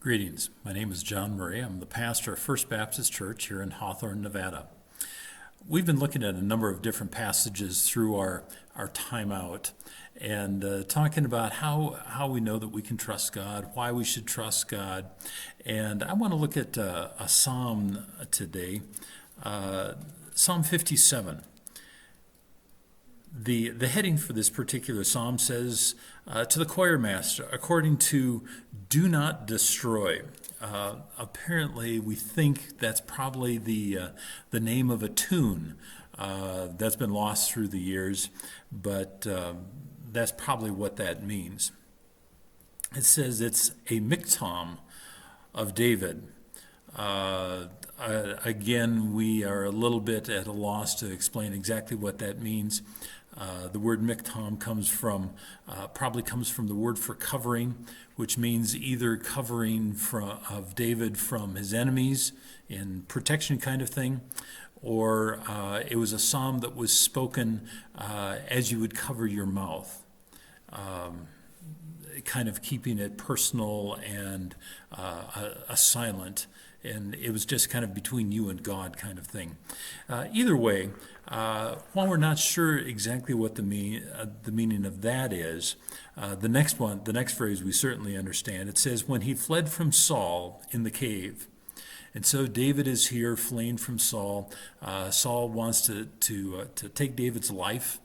Greetings. My name is John Murray. I'm the pastor of First Baptist Church here in Hawthorne, Nevada. We've been looking at a number of different passages through our time out and talking about how we know that we can trust God, why we should trust God. And I want to look at a psalm today, Psalm 57. The heading for this particular psalm says, to the choir master, according to do not destroy. Apparently, we think that's probably the name of a tune that's been lost through the years, but that's probably what that means. It says it's a miktam of David. Again, we are a little bit at a loss to explain exactly what that means. The word miktam probably comes from the word for covering, which means either covering of David from his enemies in protection kind of thing, or it was a psalm that was spoken as you would cover your mouth, kind of keeping it personal and a silent. And it was just kind of between you and God kind of thing. Either way, while we're not sure exactly what the meaning of that is, the next phrase we certainly understand. It says, when he fled from Saul in the cave. And so David is here fleeing from Saul. Saul wants to take David's life.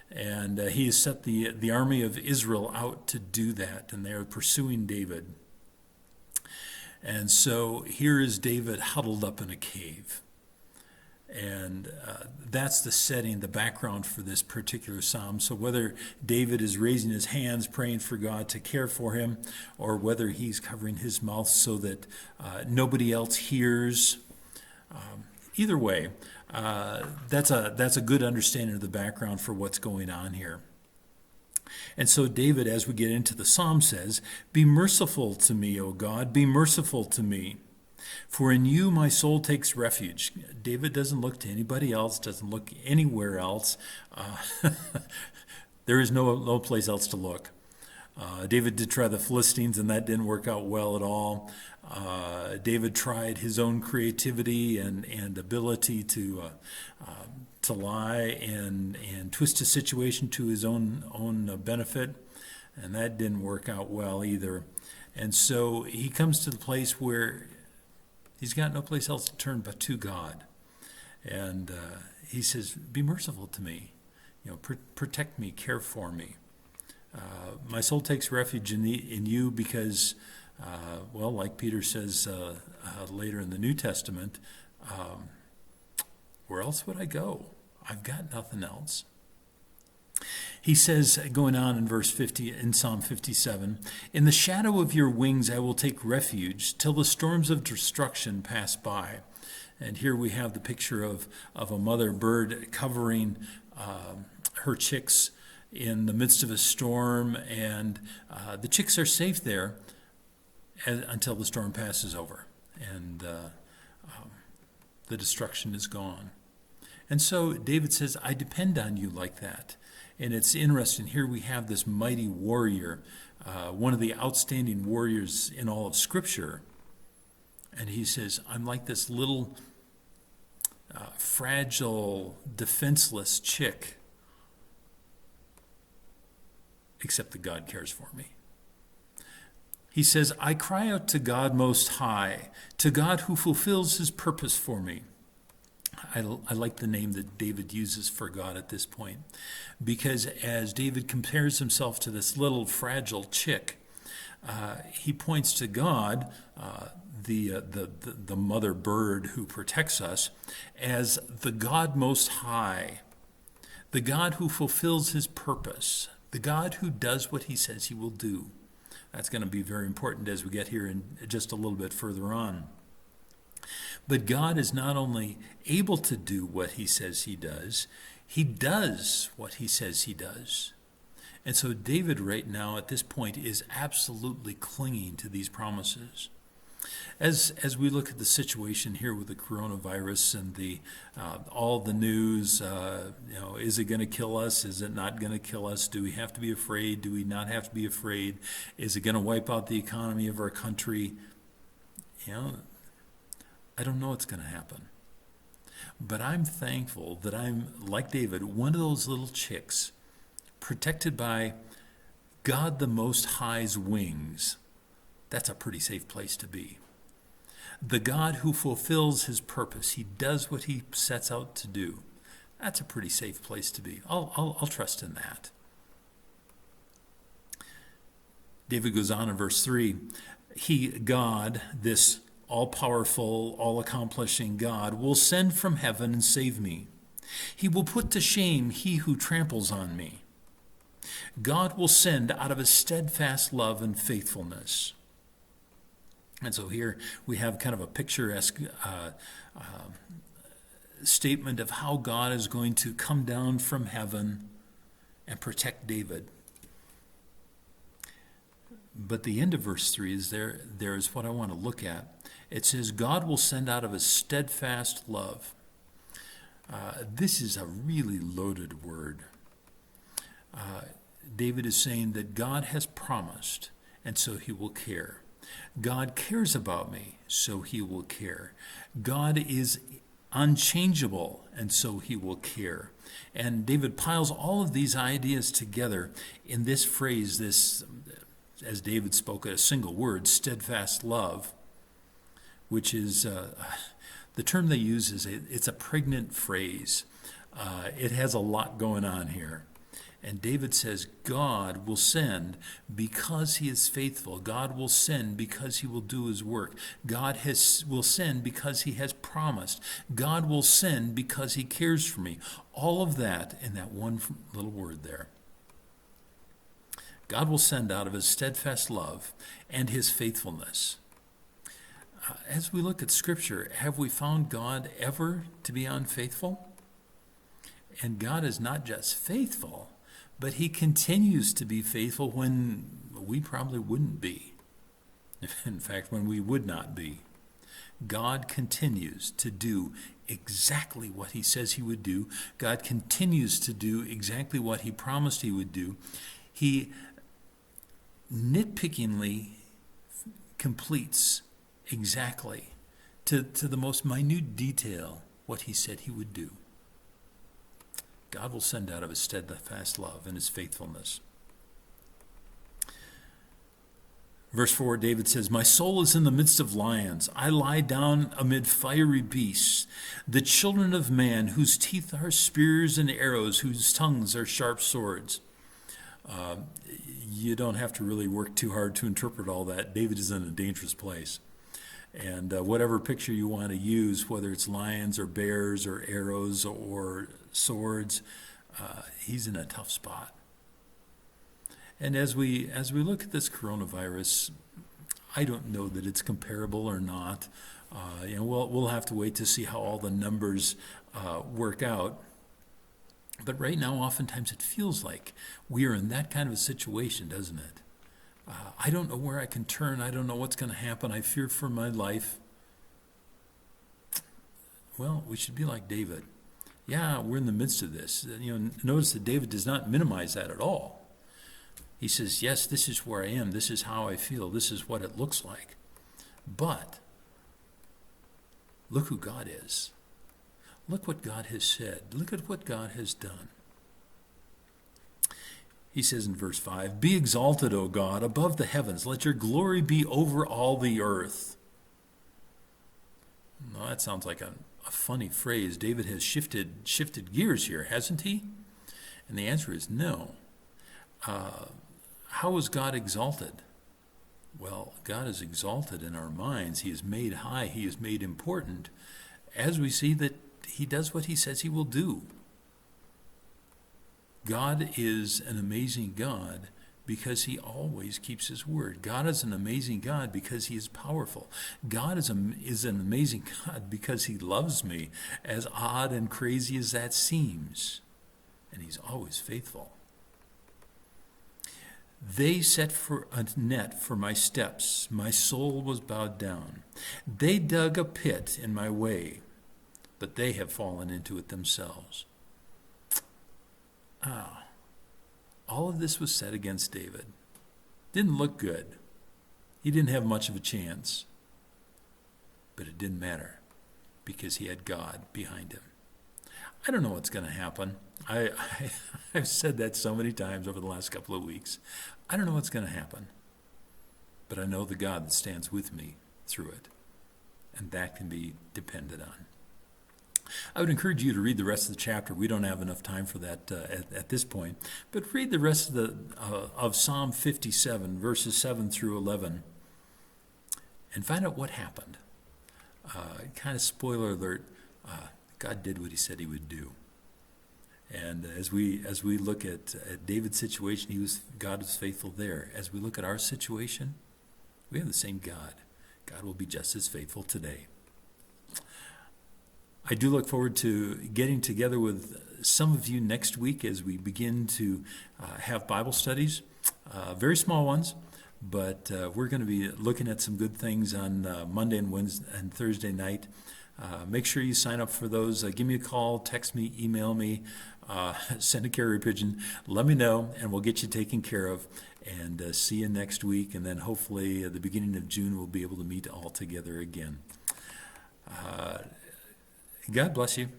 And he has set the army of Israel out to do that. And they are pursuing David. And so here is David huddled up in a cave. And that's the setting, the background for this particular psalm. So whether David is raising his hands, praying for God to care for him, or whether he's covering his mouth so that nobody else hears, either way, that's a good understanding of the background for what's going on here. And so David, as we get into the psalm, says, be merciful to me, O God, be merciful to me. For in you my soul takes refuge. David doesn't look to anybody else, doesn't look anywhere else. There is no place else to look. David did try the Philistines, and that didn't work out well at all. David tried his own creativity and ability to lie and twist a situation to his own benefit, and that didn't work out well either. And so he comes to the place where he's got no place else to turn but to God, and he says, "Be merciful to me, protect me, care for me. My soul takes refuge in you because, like Peter says later in the New Testament." Where else would I go? I've got nothing else. He says, going on in verse 50, in Psalm 57, in the shadow of your wings I will take refuge till the storms of destruction pass by. And here we have the picture of a mother bird covering her chicks in the midst of a storm, and the chicks are safe there until the storm passes over, and the destruction is gone. And so David says, I depend on you like that. And it's interesting. Here we have this mighty warrior, one of the outstanding warriors in all of Scripture. And he says, I'm like this little fragile, defenseless chick, except that God cares for me. He says, I cry out to God Most High, to God who fulfills his purpose for me. I like the name that David uses for God at this point, because as David compares himself to this little fragile chick, he points to God, the mother bird who protects us, as the God Most High, the God who fulfills his purpose, the God who does what he says he will do. That's going to be very important as we get here in just a little bit further on. But God is not only able to do what he says he does what he says he does. And so David right now at this point is absolutely clinging to these promises. As we look at the situation here with the coronavirus and all the news, is it going to kill us? Is it not going to kill us? Do we have to be afraid? Do we not have to be afraid? Is it going to wipe out the economy of our country? You know, I don't know what's going to happen. But I'm thankful that I'm, like David, one of those little chicks protected by God the Most High's wings. That's a pretty safe place to be. The God who fulfills his purpose, he does what he sets out to do. That's a pretty safe place to be. I'll trust in that. David goes on in verse 3. God, this all-powerful, all-accomplishing God, will send from heaven and save me. He will put to shame he who tramples on me. God will send out of his steadfast love and faithfulness. And so here we have kind of a picturesque statement of how God is going to come down from heaven and protect David. But the end of verse 3 is there is what I want to look at. It says, God will send out of his steadfast love. This is a really loaded word. David is saying that God has promised, and so he will care. God cares about me, so he will care. God is unchangeable, and so he will care. And David piles all of these ideas together in this phrase, this, as David spoke a single word, steadfast love, which is, the term they use is, it's a pregnant phrase. It has a lot going on here. And David says, God will send because he is faithful. God will send because he will do his work. God will send because he has promised. God will send because he cares for me. All of that in that one little word there. God will send out of his steadfast love and his faithfulness. As we look at Scripture, have we found God ever to be unfaithful? And God is not just faithful, but he continues to be faithful when we probably wouldn't be. In fact, when we would not be. God continues to do exactly what he says he would do. God continues to do exactly what he promised he would do. He nitpickingly completes exactly to the most minute detail what he said he would do. God will send out of his steadfast love and his faithfulness. Verse 4, David says, my soul is in the midst of lions. I lie down amid fiery beasts, the children of man, whose teeth are spears and arrows, whose tongues are sharp swords. You don't have to really work too hard to interpret all that. David is in a dangerous place. And whatever picture you want to use, whether it's lions or bears or arrows or swords, he's in a tough spot. And as we look at this coronavirus, I don't know that it's comparable or not. We'll have to wait to see how all the numbers work out. But right now, oftentimes it feels like we are in that kind of a situation, doesn't it? I don't know where I can turn. I don't know what's going to happen. I fear for my life. Well, we should be like David. Yeah, we're in the midst of this. Notice that David does not minimize that at all. He says, yes, this is where I am. This is how I feel. This is what it looks like. But look who God is. Look what God has said. Look at what God has done. He says in verse 5, be exalted, O God, above the heavens. Let your glory be over all the earth. Now, that sounds like a funny phrase. David has shifted gears here, hasn't he? And the answer is no. How is God exalted? Well, God is exalted in our minds. He is made high. He is made important as we see that he does what he says he will do. God is an amazing God because he always keeps his word. God is an amazing God because he is powerful. God is an amazing God because he loves me, as odd and crazy as that seems. And he's always faithful. They set for a net for my steps. My soul was bowed down. They dug a pit in my way, but they have fallen into it themselves. All of this was said against David. Didn't look good. He didn't have much of a chance. but it didn't matter because he had God behind him. I don't know what's going to happen. I've said that so many times over the last couple of weeks. I don't know what's going to happen, but I know the God that stands with me through it, and that can be depended on. I would encourage you to read the rest of the chapter. We don't have enough time for that at this point, but read the rest of Psalm 57, verses 7 through 11, and find out what happened. Kind of spoiler alert, God did what he said he would do. And as we look at David's situation, God was faithful there. As we look at our situation, we have the same God. God will be just as faithful today. I do look forward to getting together with some of you next week as we begin to have Bible studies, very small ones, but we're going to be looking at some good things on Monday and Wednesday and Thursday night. Make sure you sign up for those. Give me a call, text me, email me, send a carrier pigeon. Let me know, and we'll get you taken care of. And see you next week. And then hopefully at the beginning of June, we'll be able to meet all together again. God bless you.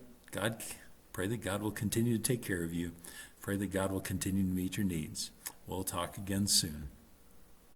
Pray that God will continue to take care of you. Pray that God will continue to meet your needs. We'll talk again soon.